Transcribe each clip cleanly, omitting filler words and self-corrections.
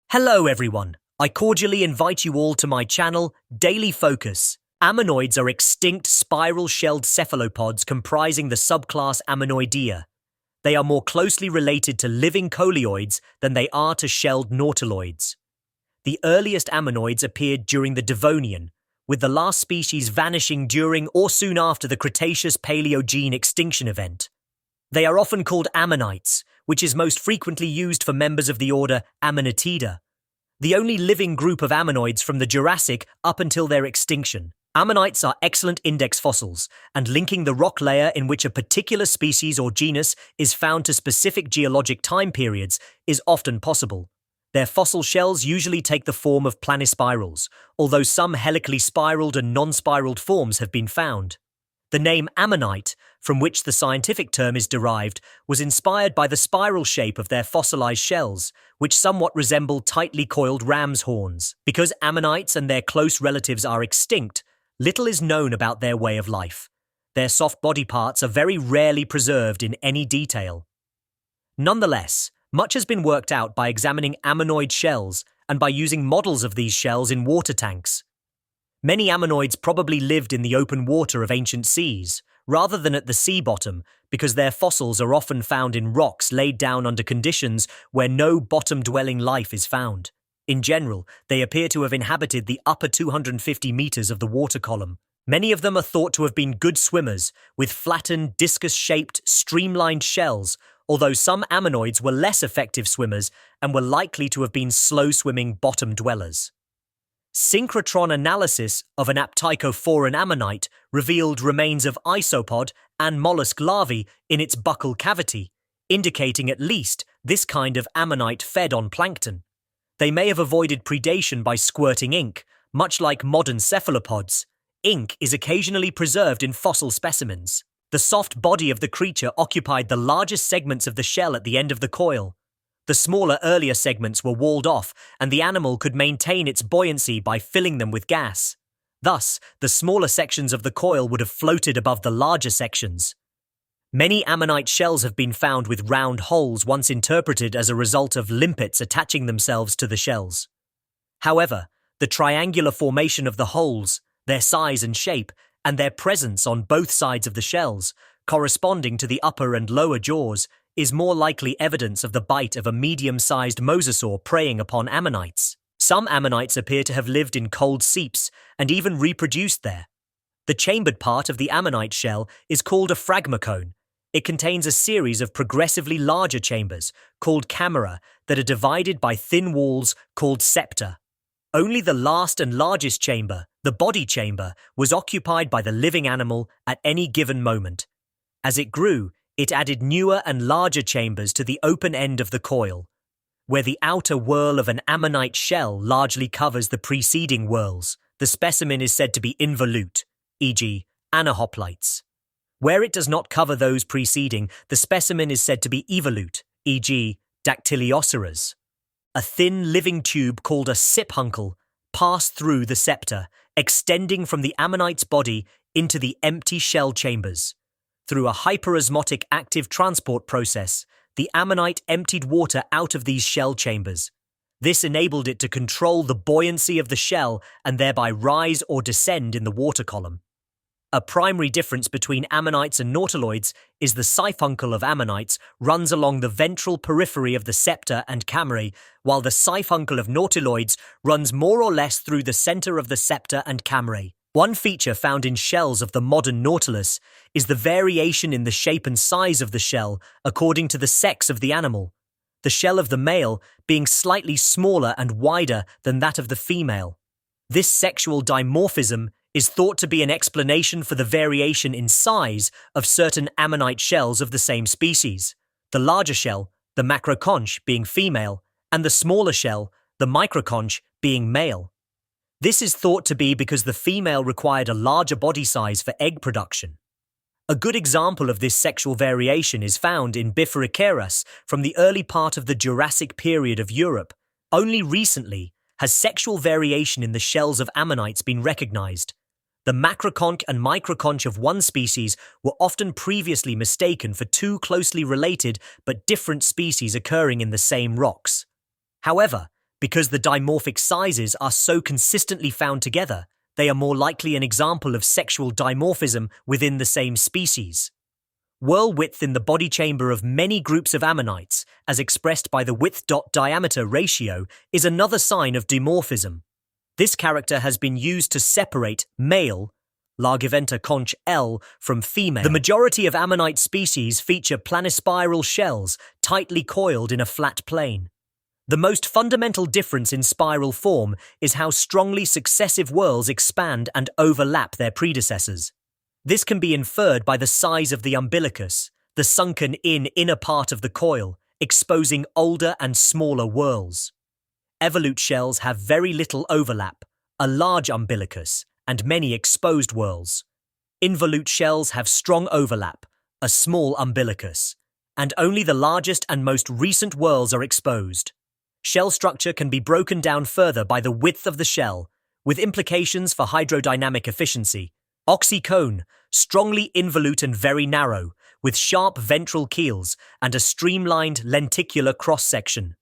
Hello everyone, I cordially invite you all to my channel, Daily Focus. Ammonites are extinct spiral-shelled cephalopods comprising the subclass Ammonoidea. They are more closely related to living coleoids than they are to shelled nautiloids. The earliest ammonites appeared during the Devonian, with the last species vanishing during or soon after the Cretaceous-Paleogene extinction event. They are often called ammonites, which is most frequently used for members of the order Ammonitida, the only living group of ammonoids from the Jurassic up until their extinction. Ammonites are excellent index fossils, and linking the rock layer in which a particular species or genus is found to specific geologic time periods is often possible. Their fossil shells usually take the form of planispirals, although some helically spiraled and non-spiraled forms have been found. The name Ammonite, from which the scientific term is derived, was inspired by the spiral shape of their fossilized shells, which somewhat resemble tightly coiled ram's horns. Because ammonites and their close relatives are extinct, little is known about their way of life. Their soft body parts are very rarely preserved in any detail. Nonetheless, much has been worked out by examining ammonoid shells and by using models of these shells in water tanks. Many ammonoids probably lived in the open water of ancient seas, rather than at the sea bottom, because their fossils are often found in rocks laid down under conditions where no bottom-dwelling life is found. In general, they appear to have inhabited the upper 250 meters of the water column. Many of them are thought to have been good swimmers, with flattened, discus-shaped, streamlined shells, although some ammonoids were less effective swimmers and were likely to have been slow-swimming bottom dwellers. Synchrotron analysis of an aptychophoran ammonite revealed remains of isopod and mollusk larvae in its buccal cavity, indicating at least this kind of ammonite fed on plankton. They may have avoided predation by squirting ink, much like modern cephalopods. Ink is occasionally preserved in fossil specimens. The soft body of the creature occupied the largest segments of the shell at the end of the coil. The smaller, earlier segments were walled off, and the animal could maintain its buoyancy by filling them with gas. Thus, the smaller sections of the coil would have floated above the larger sections. Many ammonite shells have been found with round holes once interpreted as a result of limpets attaching themselves to the shells. However, the triangular formation of the holes, their size and shape, and their presence on both sides of the shells, corresponding to the upper and lower jaws, is more likely evidence of the bite of a medium-sized mosasaur preying upon ammonites. Some ammonites appear to have lived in cold seeps and even reproduced there. The chambered part of the ammonite shell is called a phragmocone. It contains a series of progressively larger chambers, called camera, that are divided by thin walls called septa. Only the last and largest chamber, the body chamber, was occupied by the living animal at any given moment. As it grew, it added newer and larger chambers to the open end of the coil, where the outer whorl of an ammonite shell largely covers the preceding whorls. The specimen is said to be involute, e.g., anahoplites. Where it does not cover those preceding, the specimen is said to be evolute, e.g., dactylioceras. A thin living tube called a siphuncle passed through the septa, extending from the ammonite's body into the empty shell chambers. Through a hyperosmotic active transport process, the ammonite emptied water out of these shell chambers. This enabled it to control the buoyancy of the shell and thereby rise or descend in the water column. A primary difference between ammonites and nautiloids is the siphuncle of ammonites runs along the ventral periphery of the septa and camerae, while the siphuncle of nautiloids runs more or less through the center of the septa and camerae. One feature found in shells of the modern nautilus is the variation in the shape and size of the shell according to the sex of the animal, the shell of the male being slightly smaller and wider than that of the female. This sexual dimorphism is thought to be an explanation for the variation in size of certain ammonite shells of the same species, the larger shell, the macroconch, being female, and the smaller shell, the microconch, being male. This is thought to be because the female required a larger body size for egg production. A good example of this sexual variation is found in Bifurcaris from the early part of the Jurassic period of Europe. Only recently has sexual variation in the shells of ammonites been recognized. The macroconch and microconch of one species were often previously mistaken for two closely related but different species occurring in the same rocks. However, Because the dimorphic sizes are so consistently found together, they are more likely an example of sexual dimorphism within the same species. Whorl width in the body chamber of many groups of ammonites, as expressed by the width-diameter ratio, is another sign of dimorphism. This character has been used to separate male, Largiventa conch L, from female. The majority of ammonite species feature planispiral shells tightly coiled in a flat plane. The most fundamental difference in spiral form is how strongly successive whorls expand and overlap their predecessors. This can be inferred by the size of the umbilicus, the sunken-in inner part of the coil, exposing older and smaller whorls. Evolute shells have very little overlap, a large umbilicus, and many exposed whorls. Involute shells have strong overlap, a small umbilicus, and only the largest and most recent whorls are exposed. Shell structure can be broken down further by the width of the shell, with implications for hydrodynamic efficiency. Oxycone, strongly involute and very narrow, with sharp ventral keels and a streamlined lenticular cross-section.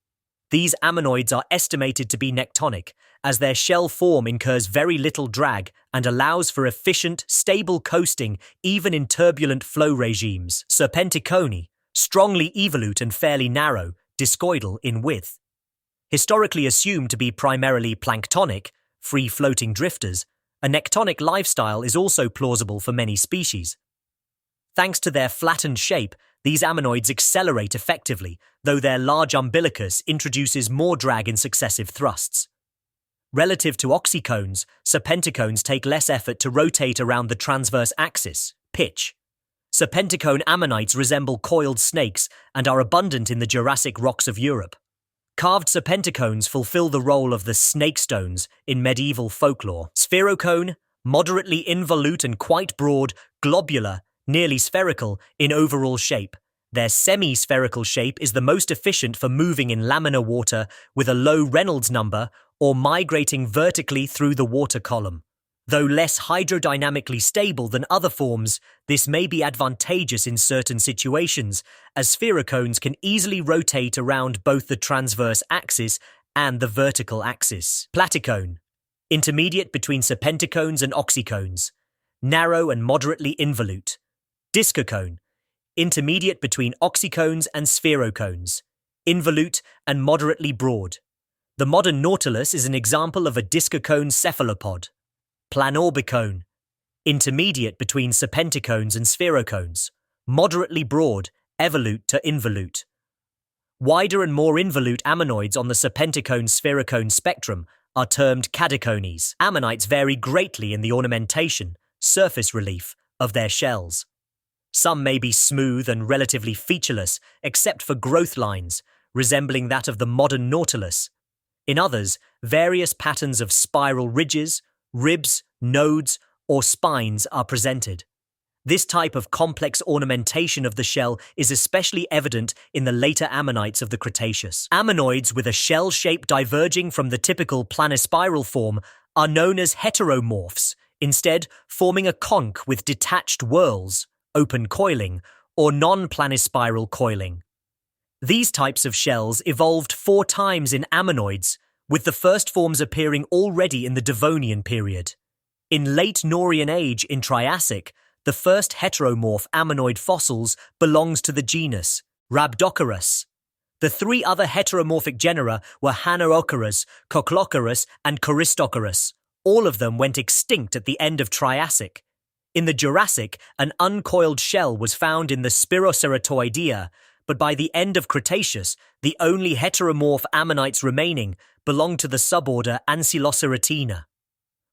These ammonoids are estimated to be nectonic, as their shell form incurs very little drag and allows for efficient, stable coasting even in turbulent flow regimes. Serpenticoni, strongly evolute and fairly narrow, discoidal in width. Historically assumed to be primarily planktonic, free-floating drifters, a nectonic lifestyle is also plausible for many species. Thanks to their flattened shape, these ammonoids accelerate effectively, though their large umbilicus introduces more drag in successive thrusts. Relative to oxycones, serpenticones take less effort to rotate around the transverse axis, pitch. Serpenticone ammonites resemble coiled snakes and are abundant in the Jurassic rocks of Europe. Carved serpenticones fulfill the role of the snake stones in medieval folklore. Spherocone, moderately involute and quite broad, globular, nearly spherical in overall shape. Their semi-spherical shape is the most efficient for moving in laminar water with a low Reynolds number or migrating vertically through the water column. Though less hydrodynamically stable than other forms, this may be advantageous in certain situations, as spherocones can easily rotate around both the transverse axis and the vertical axis. Platicone, intermediate between serpenticones and oxycones, narrow and moderately involute. Discocone, intermediate between oxycones and spherocones, involute and moderately broad. The modern nautilus is an example of a discocone cephalopod. Planorbicone, intermediate between serpenticones and spherocones, moderately broad, evolute to involute. Wider and more involute ammonoids on the serpenticone-spherocone spectrum are termed cadicones. Ammonites vary greatly in the ornamentation, surface relief, of their shells. Some may be smooth and relatively featureless, except for growth lines, resembling that of the modern nautilus. In others, various patterns of spiral ridges, ribs, nodes, or spines are presented. This type of complex ornamentation of the shell is especially evident in the later ammonites of the Cretaceous. Ammonoids with a shell shape diverging from the typical planispiral form are known as heteromorphs, instead forming a conch with detached whorls, open coiling, or non-planispiral coiling. These types of shells evolved 4 times in ammonoids, with the first forms appearing already in the Devonian period. In late Nourian age in Triassic, the first heteromorph ammonoid fossils belongs to the genus Rhabdocarus. The 3 other heteromorphic genera were Hanococarus, Cochlocarus, and Choristocarus. All of them went extinct at the end of Triassic. In the Jurassic, an uncoiled shell was found in the Spiroceratoidea, but by the end of Cretaceous, the only heteromorph ammonites remaining belonged to the suborder Ancyloceratina.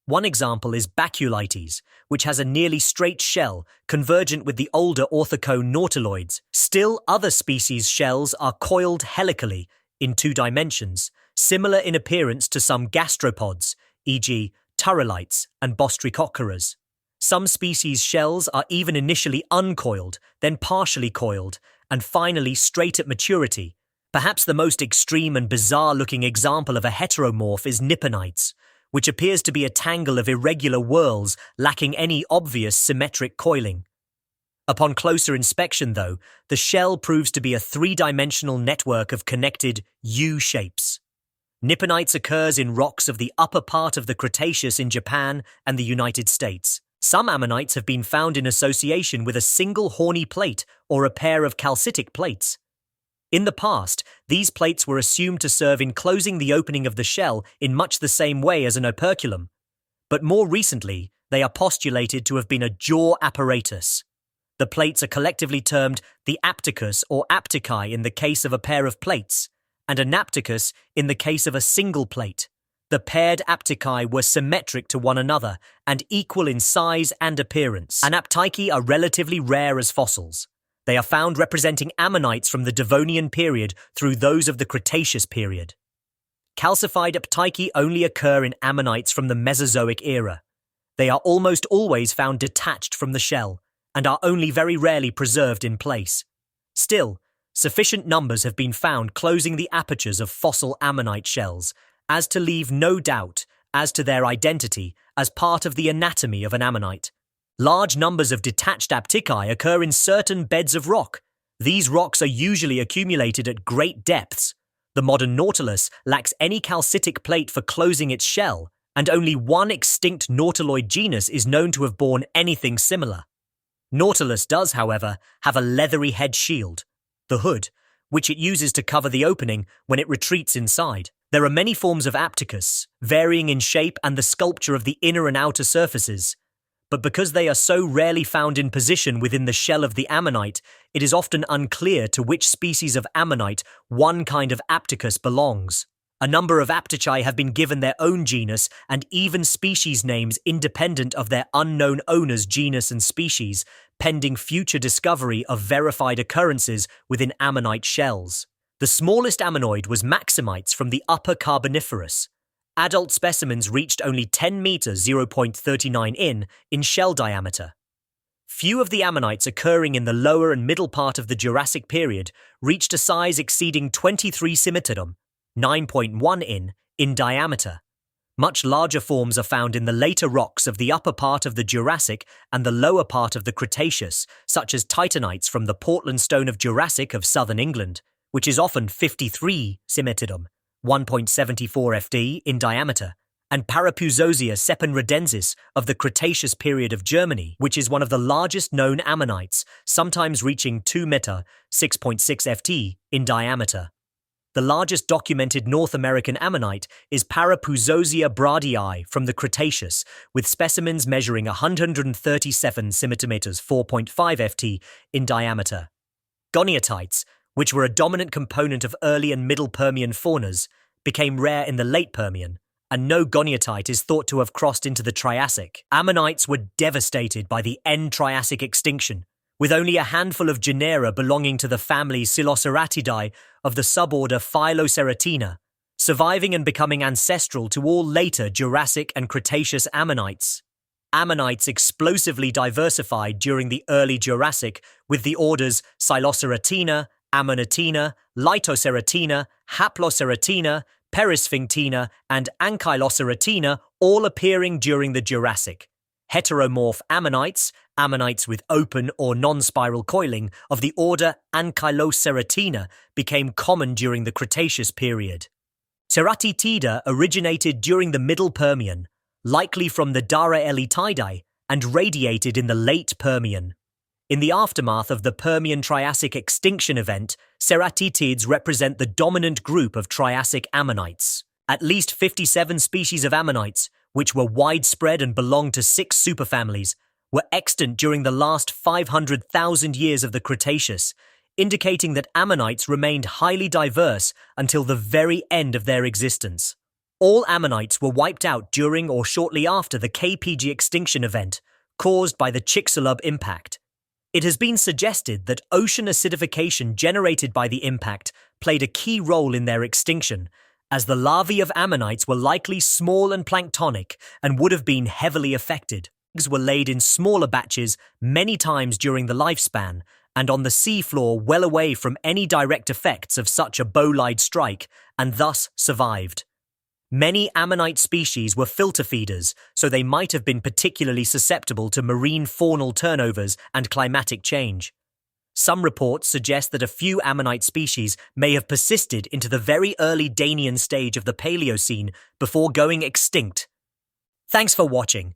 One example is Baculites, which has a nearly straight shell, convergent with the older orthocone nautiloids. Still, other species' shells are coiled helically in 2 dimensions, similar in appearance to some gastropods, e.g. turrilites and Bostricocaras. Some species' shells are even initially uncoiled, then partially coiled, and finally straight at maturity. Perhaps the most extreme and bizarre-looking example of a heteromorph is Nipponites, which appears to be a tangle of irregular whorls lacking any obvious symmetric coiling. Upon closer inspection, though, the shell proves to be a 3-dimensional network of connected U-shapes. Nipponites occurs in rocks of the upper part of the Cretaceous in Japan and the United States. Some ammonites have been found in association with a single horny plate or a pair of calcitic plates. In the past, these plates were assumed to serve in closing the opening of the shell in much the same way as an operculum. But more recently, they are postulated to have been a jaw apparatus. The plates are collectively termed the apticus or apticae in the case of a pair of plates, and a napticus in the case of a single plate. The paired apticae were symmetric to one another and equal in size and appearance. Anaptychi are relatively rare as fossils. They are found representing ammonites from the Devonian period through those of the Cretaceous period. Calcified aptychi only occur in ammonites from the Mesozoic era. They are almost always found detached from the shell and are only very rarely preserved in place. Still, sufficient numbers have been found closing the apertures of fossil ammonite shells as to leave no doubt as to their identity as part of the anatomy of an ammonite. Large numbers of detached aptychi occur in certain beds of rock. These rocks are usually accumulated at great depths. The modern nautilus lacks any calcitic plate for closing its shell, and only one extinct nautiloid genus is known to have borne anything similar. Nautilus does, however, have a leathery head shield, the hood, which it uses to cover the opening when it retreats inside. There are many forms of apticus, varying in shape and the sculpture of the inner and outer surfaces. But because they are so rarely found in position within the shell of the ammonite, it is often unclear to which species of ammonite one kind of apticus belongs. A number of aptychi have been given their own genus and even species names independent of their unknown owner's genus and species, pending future discovery of verified occurrences within ammonite shells. The smallest ammonoid was maximites from the Upper Carboniferous. Adult specimens reached only 10 meters (0.39 in shell diameter. Few of the ammonites occurring in the lower and middle part of the Jurassic period reached a size exceeding 23 cm (9.1 in diameter. Much larger forms are found in the later rocks of the upper part of the Jurassic and the lower part of the Cretaceous, such as titanites from the Portland Stone of Jurassic of southern England, which is often 53 cm (1.74 fd) in diameter, and Parapuzosia sepenredensis of the Cretaceous period of Germany, which is one of the largest known ammonites, sometimes reaching 2 meter (6.6 ft) in diameter. The largest documented North American ammonite is Parapuzosia bradii from the Cretaceous, with specimens measuring 137 cm (4.5 ft) in diameter. Goniotites, which were a dominant component of early and middle Permian faunas, became rare in the late Permian, and no goniotite is thought to have crossed into the Triassic. Ammonites were devastated by the end Triassic extinction, with only a handful of genera belonging to the family Psiloceratidae of the suborder Phyloceratina, surviving and becoming ancestral to all later Jurassic and Cretaceous ammonites. Ammonites explosively diversified during the early Jurassic, with the orders Psiloceratina, Ammonitina, Litoceratina, Haploceratina, Perisphinctina, and Ankyloceratina all appearing during the Jurassic. Heteromorph ammonites, ammonites with open or non-spiral coiling, of the order Ankyloceratina became common during the Cretaceous period. Ceratitida originated during the Middle Permian, likely from the Dara-Elitidae, and radiated in the late Permian. In the aftermath of the Permian-Triassic extinction event, ceratitids represent the dominant group of Triassic ammonites. At least 57 species of ammonites, which were widespread and belonged to 6 superfamilies, were extant during the last 500,000 years of the Cretaceous, indicating that ammonites remained highly diverse until the very end of their existence. All ammonites were wiped out during or shortly after the KPG extinction event, caused by the Chicxulub impact. It has been suggested that ocean acidification generated by the impact played a key role in their extinction, as the larvae of ammonites were likely small and planktonic and would have been heavily affected. Eggs were laid in smaller batches many times during the lifespan, and on the seafloor well away from any direct effects of such a bolide strike, and thus survived. Many ammonite species were filter feeders, so they might have been particularly susceptible to marine faunal turnovers and climatic change. Some reports suggest that a few Ammonite species may have persisted into the very early Danian stage of the Paleocene before going extinct. Thanks for watching.